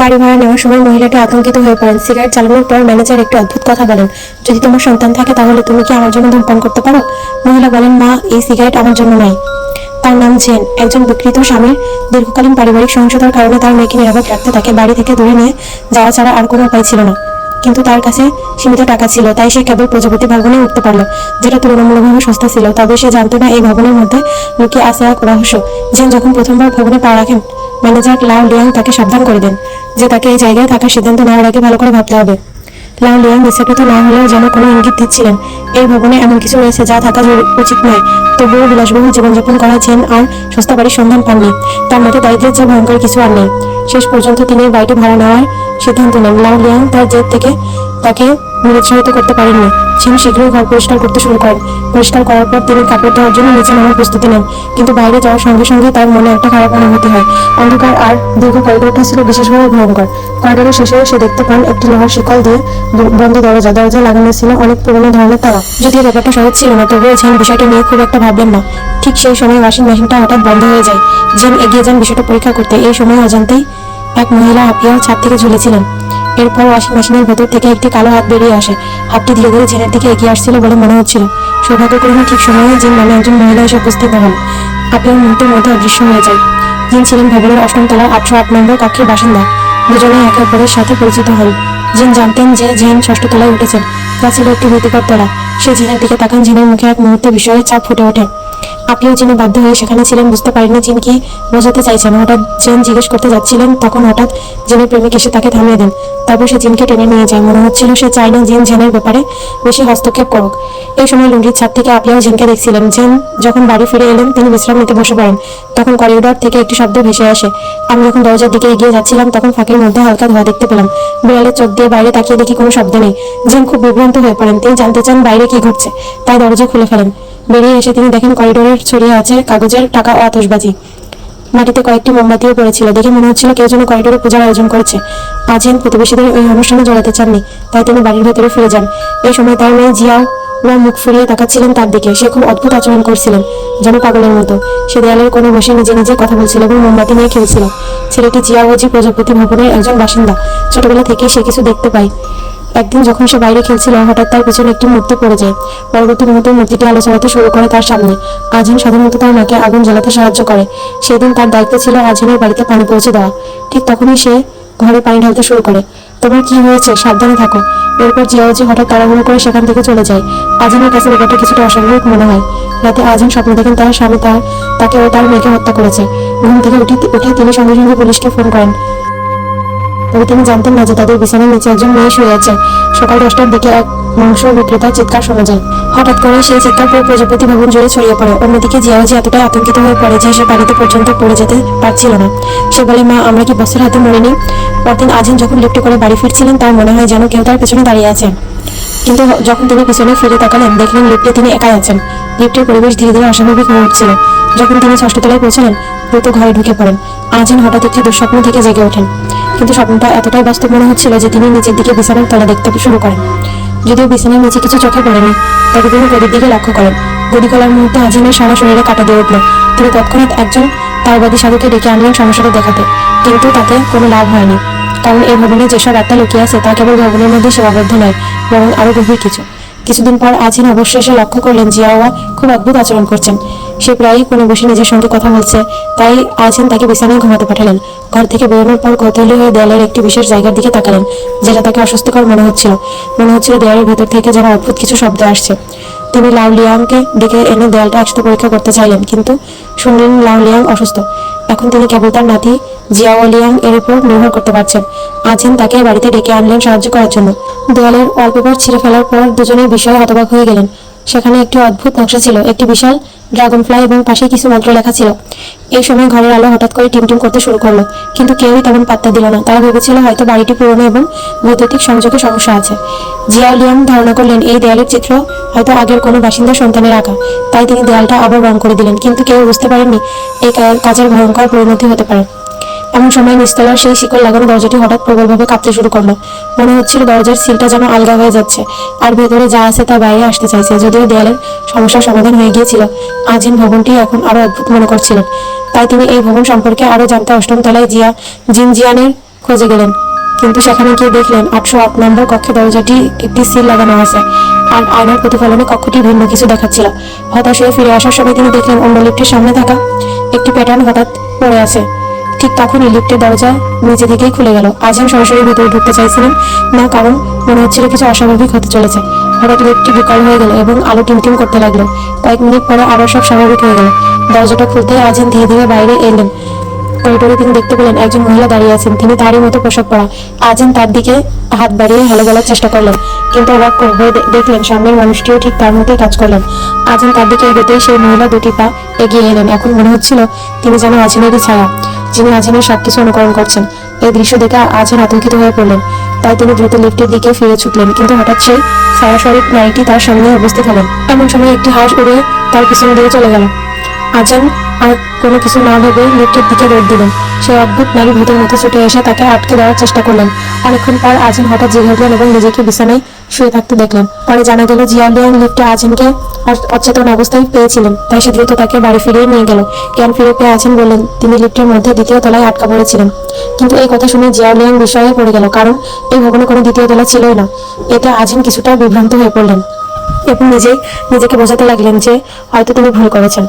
বাড়ি ভাড়া নেওয়ার সময় মহিলাটি আতঙ্কিত হয়ে পড়েন। সিগারেট চালানোর পর ম্যানেজার একটি অদ্ভুত কথা বলেন, যদি তোমার সন্তান থাকে তাহলে তুমি কি আমার জন্য ধূমপান করতে পারো? মহিলা বলেন, মা, এই সিগারেট আমার জন্য নয়। তার নাম জেন। একজন বিকৃত স্বামীর দীর্ঘকালীন পারিবারিক সহিংসতার কারণে তার মেয়েকে নিরাপদ রাখতে তাকে বাড়ি থেকে দূরে নিয়ে যাওয়া ছাড়া আর কোনো উপায় ছিল না। কিন্তু তার কাছে সীমিত টাকা ছিল, তাই সে কেবল প্রজাপতি ভবনে উঠতে পারলো, যেটা তুলনামূলকভাবে সস্তা ছিল। তবে সে জানতো না এই ভবনের মধ্যে লুকিয়ে আছে এক রহস্য। জেন যখন প্রথমবার ভবনে পা রাখেন, ম্যানেজার লাও লিয়াং তাকে সাবধান করে দেন যে তাকে এই জায়গায় থাকার সিদ্ধান্ত নেওয়ার আগে ভালো করে ভাবতে হবে। লাও লিয়াং বিস্তারিত না হলেও যেন কোনো ইঙ্গিত দিচ্ছিলেন এই ভবনে এমন কিছু রয়েছে যা থাকা উচিত নয়। তবুও বিলাসবহুল জীবনযাপন করা জেন আর সস্তা বাড়ির সন্ধান পাননি। তার মতে দারিদ্র্যের যে ভয়ঙ্কর কিছু আর নেই। শেষ পর্যন্ত তিনি বাড়িটি ভাড়া নেওয়ার সিদ্ধান্ত নেন। লাও লিয়াং তার জেদ থেকে তাকে নিরুৎসাহিত করতে পারেননি। জেন শীঘ্রই ঘর পরিষ্কার করতে শুরু করেন। পরিষ্কার করার পর তিনি কাপড় ধোয়ার জন্য নিচে নামার প্রস্তুতি নেন, কিন্তু বাইরে যাওয়ার সঙ্গে সঙ্গে তার মনে একটা খারাপ অনুভূতি হয়। অন্ধকার আর দীর্ঘ করিডোরটা ছিল বিশেষভাবে ভয়ঙ্কর। করিডোরের শেষে সে দেখতে পান একটি লোহার শিকল দিয়ে বন্ধ দরজা। দরজা লাগানো ছিল অনেক পুরোনো ধরনের তালা। যদিও ব্যাপারটা সহজ ছিল না, তবুও জেন বিষয়টা নিয়ে খুব একটা ভাবলেন না। ঠিক সেই সময় ওয়াশিং মেশিনটা হঠাৎ বন্ধ হয়ে যায়। জেন এগিয়ে যান বিষয়টা পরীক্ষা করতে। এই সময় অজান্তেই এক মহিলা হাঁপিয়ে ছাদ থেকে ঝুলেছিলেন। এরপর ওয়াশিং মেশিনের ভেতর থেকে একটি কালো হাত বেরিয়ে আসে। হাতটি ধীরে ধীরে জেনের দিকে এগিয়ে আসছিল বলে মনে হচ্ছিল। সৌভাগ্যক্রমে ঠিক সময়ে জিন নামে একজন মহিলা এসে উপস্থিত হন। আপিয়ার মুহূর্তের মধ্যে অদৃশ্য হয়ে যায়। জিন ছিলেন ভবনের 8ম তলার 808 নম্বর কক্ষের বাসিন্দা। দুজনে একে অপরের সাথে পরিচিত হন। জিন জানতেন যে জেন 6ষ্ঠ তলায় উঠেছেন। তা ছিল একটি ভীতিকর তলা। সে জিনের দিকে তাকান। জিনের মুখে এক মুহূর্তে বিস্ময়ের ছাপ ফুটে ওঠে। আপনিও জিনে বাধ্য হয়ে সেখানে ছিলেন, বুঝতে পারেননি জিন কি বোঝাতে চাইছেন। হঠাৎ জেন জিজ্ঞেস করতে যাচ্ছিলেন, তখন হঠাৎ জিনের প্রেমিক এসে তাকে থামিয়ে দেন। তারপর সে জিনকে টেনে নিয়ে যায়। মনে হচ্ছিল সে চায় না জিন জেনের ব্যাপারে বেশি হস্তক্ষেপ করুক। এই সময় লুন্ডির ছাদ থেকে আপনিও জিনকে দেখছিলেন। জেন যখন বাড়ি ফিরে এলেন, তিনি বিশ্রাম নিতে বসে পড়েন। তখন করিডোর থেকে একটি শব্দ ভেসে আসে। আমি যখন দরজার দিকে এগিয়ে যাচ্ছিলাম, তখন ফাঁকের মধ্যে হালকা ধোঁয়া দেখতে পেলাম। বিড়ালের চোখ দিয়ে বাইরে তাকিয়ে দেখি কোনো শব্দ নেই। জিন খুব বিভ্রান্ত হয়ে পড়েন। তিনি জানতে চান বাইরে কি ঘটছে, তাই দরজা খুলে ফেলেন। বেরিয়ে এসে তিনি দেখেন করিডোরের ছড়িয়ে আছে কাগজের টাকা ও আতশবাজি। মাটিতে কয়েকটি মোমবাতিও পড়েছিল। দেখে মনে হচ্ছিল কেউ যেন করিডোরে পূজার আয়োজন করেছে। আজেন প্রতিবেশীদের ওই অনুষ্ঠানে জড়াতে চাননি, তাই তিনি বাড়ির ভেতরে ফিরে যান। এই সময় তার মেয়ে জিয়াও মুখ ফুরিয়ে তাকাচ্ছিলেন তার দিকে। সে খুব অদ্ভুত আচরণ করছিলেন, যেন পাগলের মতো। সে দেয়ালের কোণে বসে নিজে নিজে কথা বলছিল এবং মোমবাতি নিয়ে খেলছিল। ছেলেটি জিয়াওজি প্রজাপতি ভবনের একজন বাসিন্দা। ছোটবেলা থেকেই সে কিছু দেখতে পায়। একদিন যখন সে বাইরে খেলছিল, হঠাৎ তার পেছনে একটি মূর্তি পড়ে যায়। পরবর্তী মুহূর্তে মূর্তিটি আলো চালাতে শুরু করে তার সামনে। আজিন সাধারণত তার মাকে আগুন জ্বালাতে সাহায্য করে। সেদিন তার দায়িত্ব ছিল আজিনের বাড়িতে পানি পৌঁছে দেওয়া। ঠিক তখনই সে ঘরে পানি ঢালতে শুরু করে। তোমার কি হয়েছে? সাবধানে থাকো। এরপর জিয়াওজি হঠাৎ তাড়াহুড়ো করে সেখান থেকে চলে যায়। আজিনের কাছে ব্যাপারটা কিছুটা অস্বাভাবিক মনে হয়। রাতে আজিন স্বপ্ন দেখেন তার স্বামী তাকে ও তার মেয়েকে হত্যা করেছে। ঘুম থেকে উঠে তিনি সঙ্গে সঙ্গে পুলিশকে ফোন করেন। তবে তিনি জানতেন না যে তাদের বিছানার নিচে একজন মেয়ে শুয়ে আছে। সকাল 10টার দিকে এক মাংস বিক্রেতার চিৎকার শোনা যায়। হঠাৎ করে সেই চিৎকার পুরো প্রজাপতি ভবন জুড়ে ছড়িয়ে পড়ে। অন্যদিকে জিয়াওজি এতটাই আতঙ্কিত হয়ে পড়ে যে সে বাড়িতে পর্যন্ত পড়ে যেতে পারছিল না। সে বলে, মা, আমরা কি বসের হাতে মরিনি? পরদিন আজিন যখন লিফটে করে বাড়ি ফিরছিলেন, তার মনে হয় যেন কেউ তার পেছনে দাঁড়িয়ে আছে। কিন্তু যখন তিনি পিছনে ফিরে তাকালেন, দেখলেন লিফটে তিনি একাই আছেন। লিফটের পরিবেশ ধীরে ধীরে অস্বাভাবিক হয়ে উঠছিল। যখন তিনি 6ষ্ঠ তলায় পৌঁছলেন, দ্রুত ঘরে ঢুকে পড়েন। আজিন হঠাৎ একটি দুঃস্বপ্ন থেকে জেগে ওঠেন। কিন্তু স্বপ্নটা এতটাই বাস্তব মনে হচ্ছিল যে তিনি নিচের দিকে বিছানার তলা দেখতে শুরু করেন। যদিও বিছানার নিচে কিছু চোখে পড়েনি, তবে তিনি গদির দিকে লক্ষ্য করেন। গদি খোলার মুহূর্তে আজিনের সারা শরীরে কাঁটা দিয়ে উঠল। তিনি তৎক্ষণাৎ একজন তাওবাদী সাধুকে ডেকে আনলেন সমস্যাটা দেখাতে, কিন্তু তাতে কোনো লাভ হয়নি। কারণ এই ভবনে যেসব আত্মা লুকিয়ে আছে তা কেবল ভবনের মধ্যে সীমাবদ্ধ নয়, বরং আরো গভীর কিছু। কিছুদিন পর আজিন অবশেষে লক্ষ্য করলেন জিয়াওয়া খুব অদ্ভুত আচরণ করছেন। সে প্রায়ই কোণে বসে নিজের সঙ্গে কথা বলছে, তাই আজিন তাকে বিছানায় ঘুমাতে পাঠালেন। ঘর থেকে বেরোনোর পর কৌতূহলী হয়ে দেয়ালের একটি বিশেষ জায়গার দিকে তাকালেন, যেটা তাকে অস্বস্তিকর মনে হচ্ছিল। দেয়ালের ভেতর থেকে যেন অদ্ভুত কিছু শব্দ আসছে। তিনি লাও লিয়াংকে ডেকে এনে দেয়ালটা একসাথে পরীক্ষা করতে চাইলেন, কিন্তু শুনলেন লাও লিয়াং অসুস্থ। এখন তিনি কেবল তার নাতি জিয়াও লিয়াং এর উপর নির্ভর করতে পারছেন। আজিন তাকে বাড়িতে ডেকে আনলেন সাহায্য করার জন্য। দেয়ালের ওয়ালপেপার ছিঁড়ে ফেলার পর দুজনেই বিষয়ে হতবাক হয়ে গেলেন। সেখানে একটি অদ্ভুত নকশা ছিল, একটি বিশাল ড্রাগন ফ্লাই এবং পাশে কিছু মন্ত্র লেখা ছিল। এই সময় ঘরের আলো হঠাৎ করে টিমটিম করতে শুরু করলো, কিন্তু কেউই তেমন পাত্তা দিল না। তারা ভেবেছিল হয়তো বাড়িটি পুরনো এবং বৈদ্যুতিক সংযোগে সমস্যা আছে। জিয়াও লিয়াং ধারণা করলেন এই দেয়ালের চিত্র হয়তো আগের কোনো বাসিন্দার সন্তানের আঁকা, তাই তিনি দেয়ালটা আবার রং করে দিলেন। কিন্তু কেউ বুঝতে পারেননি এই কাজের ভয়ঙ্কর পরিণতি হতে পারে। এমন সময় নিচতলার সেই শিকল লাগানো দরজাটি হঠাৎ প্রবলভাবে কাঁপতে শুরু করলো। মনে হচ্ছিল দরজার সিলটা যেন আলগা হয়ে যাচ্ছে, আর ভেতরে যা আছে তা বাইরে আসতে চাইছে। যদিও দেয়ালের সমস্যার সমাধান হয়ে গিয়েছিল, আজিন ভবনটি এখন আরো অদ্ভুত মনে করছিলেন। তাই তিনি এই ভবন সম্পর্কে আরো জানতে 8ম তলায় জিন জিয়ানের খোঁজে গেলেন, কিন্তু সেখানে গিয়ে দেখলেন 808 নম্বর কক্ষে দরজাটি একটি সিল লাগানো আছে, আর আয়নার প্রতিফলনে কক্ষটি ভিন্ন কিছু দেখাচ্ছিল। হতাশ হয়ে ফিরে আসার সময় তিনি দেখলেন অন্য লিফটের সামনে থাকা একটি প্যাটার্ন হঠাৎ পড়ে আছে। ঠিক তখনই লিফটের দরজা নিচে থেকেই খুলে গেল। আজান সরাসরি ভেতরে ঢুকতে চাইছিলেন না, কারণ মনে হচ্ছিল কিছু অস্বাভাবিক হতে চলেছে। হঠাৎ লিফটটি বিকল হয়ে গেল এবং আলো টিমটিম করতে লাগলো। কয়েক মিনিট পরে আরো সব স্বাভাবিক হয়ে গেল। দরজাটা খুলতে আজান ধীরে ধীরে বাইরে এলেন। করিডোরে তিনি দেখতে পেলেন একজন মহিলা দাঁড়িয়ে আছেন, তিনি তারই মতো পোশাক পরা। আজান তার দিকে হাত বাড়িয়ে হ্যালো বলার চেষ্টা করলেন, কিন্তু অবাক হয়ে দেখলেন সামনের মানুষটিও ঠিক তার মতোই কাজ করলেন। আজান তার দিকে এগোতেই সেই মহিলা দুটি পা এগিয়ে এলেন। এখন মনে হচ্ছিল তিনি যেন আজানেরই ছায়া, যিনি আজানের সবকিছু অনুকরণ করছেন। এই দৃশ্য দেখে আজান আতঙ্কিত হয়ে পড়লেন, তাই তিনি দ্রুত লিফটের দিকে ফিরে ছুটলেন, কিন্তু হঠাৎ সেই ছায়াস্বরূপ নারীটি তার সামনে উপস্থিত হলেন। এমন সময় একটি হাঁস উড়ে তার পিছনে দিয়ে চলে গেল। আজান আর কোনো কিছু না ভেবে লিফটের দিকে দৌড় দিলেন। সেই অদ্ভুত নারী ভূতের মতো ছুটে এসে তাকে আটকে দেওয়ার চেষ্টা করলেন। অনেকক্ষণ পর আজান হঠাৎ জেগে উঠলেন এবং নিজেকে বিছানায় শুয়ে থাকতে দেখলেন। পরে জানা গেল জিয়াউলিয়াং লিফটে আজানকে অচেতন অবস্থায় পেয়েছিলেন, তাই সে দ্রুত তাকে বাড়ি ফিরিয়ে নিয়ে গেল। জ্ঞান ফিরে পেয়ে আজান বললেন তিনি লিফটের মধ্যে দ্বিতীয় তলায় আটকা পড়েছিলেন। কিন্তু এই কথা শুনে জিয়াউলিয়াং বিষয়ে পড়ে গেল, কারণ এই ভবনে কোনো দ্বিতীয় তলা ছিলই না। এতে আজান কিছুটা বিভ্রান্ত হয়ে পড়লেন এবং নিজেকে বোঝাতে লাগলেন যে হয়তো তিনি ভুল করেছেন।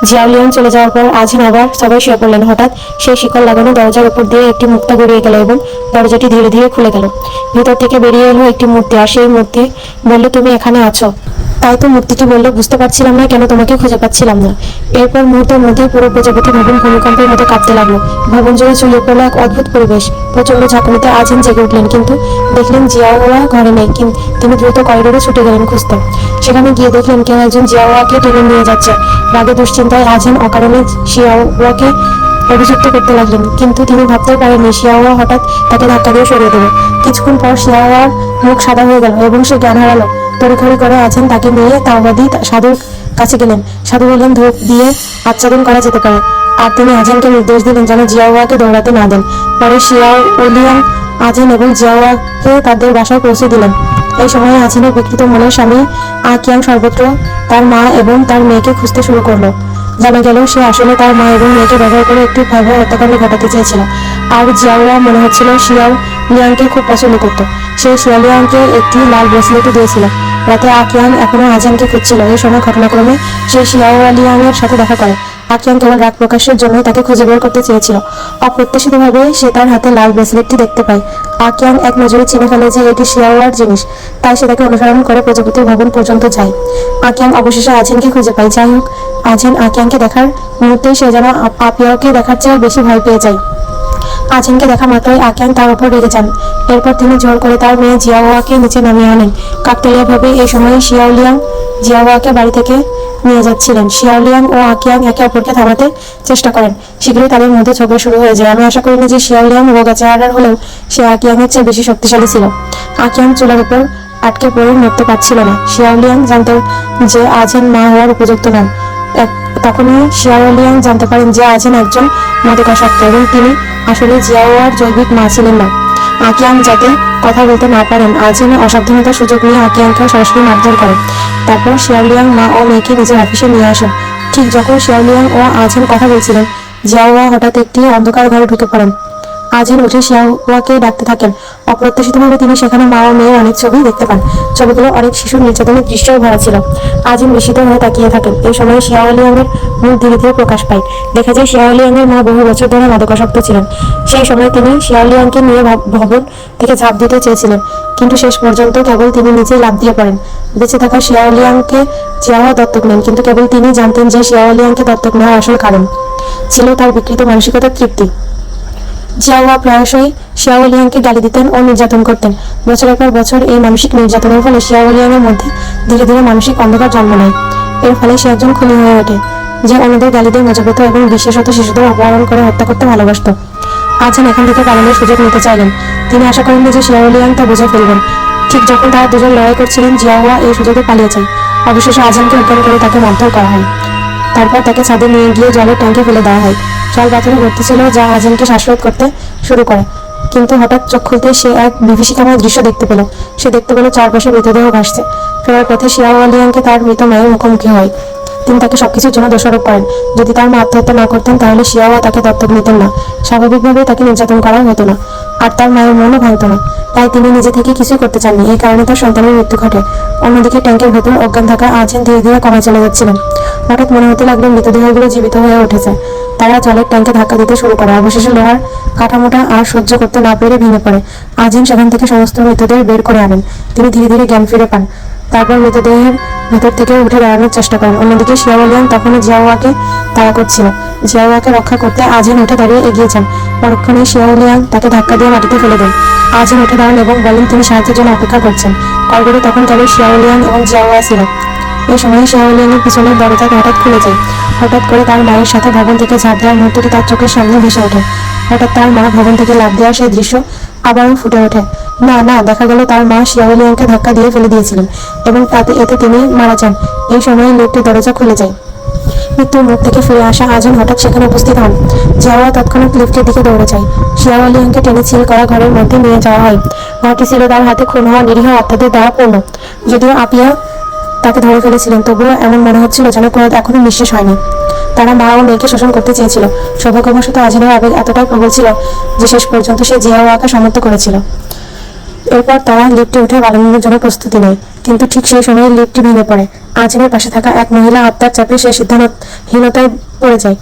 জিয়াউলিয়াং চলে যাওয়ার পর আজান আবার সবাই শুয়ে পড়লেন। হঠাৎ সেই শিকল লাগানো দরজার উপর দিয়ে একটি মুক্তা গড়িয়ে গেল এবং দরজাটি ধীরে ধীরে খুলে গেল। ভিতর থেকে বেরিয়ে এলো একটি মূর্তি, আর সেই মূর্তি বলল তুমি এখানে আছো। তাই তো মূর্তিটি বলল বুঝতে পারছিলাম না কেন তোমাকে খুঁজে পাচ্ছিলাম না। এরপর মুহূর্তের মধ্যে পুরো প্রজাপতি ভবন ভূমিকম্পের মতো কাঁপতে লাগলো। ভবন জুড়ে ছড়িয়ে পড়লো এক অদ্ভুত পরিবেশ। প্রচন্ড ঝাঁকুনিতে আজান জেগে উঠলেন, কিন্তু দেখলেন জিয়াওয়া ঘরে নেই। তিনি দ্রুত করিডোরে ছুটে গেলেন খুঁজতে। সেখানে গিয়ে দেখলেন কেউ একজন জিয়াওয়াকে টেনে নিয়ে যাচ্ছে। রাগে দুশ্চিন্তায় আজান অকারণে শিয়াওয়াকে অভিযুক্ত করতে লাগলেন, কিন্তু তিনি ভাবতেও পারেননি শিয়াওয়া হঠাৎ তাকে ধাক্কা দিয়ে সরিয়ে দেবে। কিছুক্ষণ পর শিয়াওয়ার মুখ সাদা হয়ে গেল এবং সে জ্ঞান হারালো। তড়িঘড়ি করে আছেন তাকে নিয়ে তাওবাদী সাধুর কাছে গেলেন। সাধু বললেন ধূপ দিয়ে আচ্ছাদন করা যেতে পারে, আর তিনি আজানকে নির্দেশ দিলেন যেন জিয়াওয়াকে দৌড়াতে না দেন। পরে শিয়াওলিয়াং আজান এবং জিয়াওয়াকে তাদের বাসায় পৌঁছে দিলেন। এই সময় আজানের বিকৃত মনের স্বামী আকিয়াং সর্বত্র তার মা এবং তার মেয়েকে খুঁজতে শুরু করলো। জানা গেল সে আসলে তার মা এবং মেয়েকে ব্যবহার করে একটি ভয়াবহ হত্যাকাণ্ড ঘটাতে চেয়েছিল। আর জিয়াওয়া মনে হচ্ছিল শিয়াও লিয়াংকে খুব পছন্দ করত। সে শিয়ালিয়াংকে একটি লাল ব্রেসলেটও দিয়েছিল। রাতে আকিয়াং এখনো আজানকে খুঁজছিল। এই সময় ঘটনাক্রমে সে শিয়াওলিয়াং এর সাথে দেখা করে। আকিয়াং কেবল রাগ প্রকাশের জন্য তাকে খুঁজে বের করতে চেয়েছিল। অপ্রত্যাশিতভাবে সে তার হাতে লাল ব্রেসলেটটি দেখতে পায়। আকিয়াং এক নজরে চিনে ফেলে যে এটি শিয়াওয়ার জিনিস, তাই সে তাকে অনুসরণ করে প্রজাপতি ভবন পর্যন্ত যায়। আকিয়াং অবশেষে আজানকে খুঁজে পায়। যাই হোক, আজান আকিয়াংকে দেখার মুহূর্তেই সে যেন আপিয়াকে দেখার চেয়ে বেশি ভয় পেয়ে যায়। আজানকে দেখা মাত্রই আকিয়াং তার উপর রেগে যান। এরপর তিনি জোর করে তার মেয়ে জিয়াওয়াকে নিচে নামিয়ে আনেন। কাকতালীয়ভাবে এই সময়ে শিয়াওলিয়াং জিয়াওয়াকে বাড়ি থেকে নিয়ে যাচ্ছিলেন। শিয়াওলিয়াং ও আকিয়াং একে অপরকে থামাতে চেষ্টা করেন। শীঘ্রই তাদের মধ্যে ঝগড়া শুরু হয়ে যায়। আমি আশা করিনি যে শিয়াওলিয়াং রোগা চেহারার হলেও সে আকিয়াং এর চেয়ে বেশি শক্তিশালী ছিল। আকিয়াং চুলার উপর আটকে পড়ে নড়তে পারছিল না। শিয়াওলিয়াং জানতেন যে আজান মা হওয়ার উপযুক্ত নন। তখনই শিয়াওলিয়াং জানতে পারেন যে আজান একজন মাদকাসক্ত এবং তিনি আসলে জিয়াওয়ার জৈবিক মা ছিলেন না। আকিয়াং যাতে কথা বলতে না পারেন, আজান অসাবধানতার সুযোগ নিয়ে আকিয়াংকে সরাসরি মারধর করেন। তারপর শিয়াওলিয়াং মা ও মেয়েকে নিজের অফিসে নিয়ে আসেন। ঠিক যখন শিয়াওলিয়াং ও আজান কথা বলছিলেন, জিয়াওয়া হঠাৎ একটি অন্ধকার ঘরে ঢুকে পড়েন। আজান উঠে শিয়াওয়াকে ডাকতে থাকেন। অপ্রত্যাশিতভাবে তিনি সেখানে মা ও মেয়ের অনেক ছবি দেখতে পান। ছবিগুলো অনেক শিশুর নির্যাতনের দৃশ্যও ভরা ছিল। আজান বিস্মিত হয়ে তাকিয়ে থাকেন। এই সময় শিয়াওলিয়াং এর মুখ ধীরে ধীরে প্রকাশ পায়। দেখা যায় শিয়াওলিয়াং এর মা বহু বছর ধরে মাদকাসক্ত ছিলেন। সেই সময় তিনি শিয়াওলিয়াংকে নিয়ে ভবন থেকে ঝাঁপ দিতে চেয়েছিলেন, কিন্তু শেষ পর্যন্ত কেবল তিনি নিজেই লাফ দিয়ে পড়েন। বেঁচে থাকা শিয়াওলিয়াংকে জিয়াওয়া দত্তক নেন, কিন্তু কেবল তিনি জানতেন যে শিয়াওলিয়াংকে দত্তক নেওয়ার আসল কারণ ছিল তার বিকৃত মানসিকতার তৃপ্তি। জিয়াওয়া প্রায়শই শিয়াওলিয়াংকে গালি দিতেন ও নির্যাতন করতেন। বছরের পর বছর এই মানসিক নির্যাতনের ফলে শিয়াওলিয়াং এর মধ্যে ধীরে ধীরে মানসিক অন্ধকার জন্ম নেয়। এর ফলে সে একজন খুনি হয়ে ওঠে, যে অন্যদের গালি দিয়ে মজা পেত এবং বিশেষত শিশুদের অপহরণ করে হত্যা করতে ভালোবাসত। আজান এখান থেকে পালানোর সুযোগ নিতে চাইলেন। তিনি আশা করেননি যে শিয়াওলিয়াং তা বুঝে ফেলবেন। ঠিক যখন তারা দুজন লড়াই করছিলেন, জিয়াওয়া এই সুযোগে পালিয়ে যায়। অবশেষে আজানকে অজ্ঞান করে তাকে মারধর করা হয়। তারপর তাকে ছাদে নিয়ে গিয়ে জলের ট্যাঙ্কে ফেলে দেওয়া হয়। জল পাথরে ভর্তি ছিল, যা আজানকে শ্বাসরোধ করতে শুরু করে। কিন্তু হঠাৎ চোখ খুলতে সে এক বিভীষিকাময় দৃশ্য দেখতে পেল। সে দেখতে পেল চারপাশে মৃতদেহ ভাসছে। ফেরার পথে শিয়াওলিয়াংকে তার মৃত মায়ের মুখোমুখি হয়। তিনি তাকে সবকিছুর জন্য দোষারোপ করেন। যদি তার মা আত্মহত্যা না করতেন তাহলে শিয়াওয়া তাকে দত্তক নিতেন না, স্বাভাবিকভাবে তাকে নির্যাতন করাও হতো না, আর তার মায়ের মনও ভাঙতো না। তাই তিনি নিজে থেকে কিছুই করতে চাননি, এই কারণে তার সন্তানের মৃত্যু ঘটে। অন্যদিকে ট্যাঙ্কের ভেতর অজ্ঞান থাকা আজেন ধীরে ধীরে কমে চলে যাচ্ছিলেন। হঠাৎ মনে হতে লাগলো মৃতদেহগুলো জীবিত হয়ে উঠেছে। তারা জলের ট্যাঙ্কে ধাক্কা দিতে শুরু করে। অবশেষে লোহার কাঠামোটা আর সহ্য করতে না পেরে ভেঙে পড়ে। আজিম সেখান থেকে সমস্ত মৃতদেহ বের করে আনেন। তিনি ধীরে ধীরে জ্ঞান ফিরে পান। তারপর মৃতদেহের ভেতর থেকে উঠে দাঁড়ানোর চেষ্টা করেন। অন্যদিকে শিয়াওলিয়ান তখনও জিয়াওয়াকে তাড়া করছিল। জিয়াওয়াকে রক্ষা করতে আজিন উঠে দাঁড়িয়ে এগিয়ে যান। পরক্ষণে শিয়াওলিয়ান তাকে ধাক্কা দিয়ে মাটিতে ফেলে দেন। আজিন উঠে দাঁড়ান এবং বলেন তিনি সাহায্যের জন্য অপেক্ষা করছেন। করিডোরে তখন কেবল শিয়াওলিয়ান এবং জিয়াওয়া ছিল। এই সময় শিয়াওলিয়ানের পিছনের দরজা হঠাৎ খুলে যায়। হঠাৎ করে তার মায়ের সাথে ভবন থেকে ঝাঁপ দেওয়ার মুহূর্তটি তার চোখের সামনে ভেসে ওঠে। হঠাৎ তার মা ভবন থেকে লাফ দেওয়ার সেই দৃশ্য আবারও ফুটে ওঠে। না না, দেখা গেল তার মা শিয়াওলিয়ানকে ধাক্কা দিয়ে ফেলে দিয়েছিলেন এবং এতে তিনি মারা যান। এই সময় লিফটের দরজা খুলে যায়। মৃত্যুর মুখ থেকে ফিরে আসা আজন হঠাৎ সেখানে উপস্থিত হন। জিয়াওয়া তৎক্ষণাৎ লিফটের দিকে দৌড়ে যায়। শিয়াওলিয়ানকে টেনে সিল করা ঘরের মধ্যে নিয়ে যাওয়া হয়। ঘরটি ছিল তার হাতে খুন হওয়া নিরীহ আত্মাদের দ্বারা পূর্ণ। যদিও আপিয়া তাকে ধরে ফেলেছিলেন, তবুও এমন মনে হচ্ছিল যেন ক্রোধ এখনো নিঃশেষ হয়নি। তারা মা ও মেয়েকে শোষণ করতে চেয়েছিল। সৌভাগ্যবশত আজিনের আবেগ এতটাই প্রবল ছিল যে শেষ পর্যন্ত সে জিয়াওয়াকে সমর্থ করেছিল। এরপর তারা লিফটে উঠে পালানোর জন্য প্রস্তুতি নেয়, কিন্তু ঠিক সেই সময় লিফটটি ভেঙে পড়ে। আজিমের পাশে থাকা এক মহিলা আত্মার চাপে সে সিদ্ধান্তহীনতায় পড়ে যায়।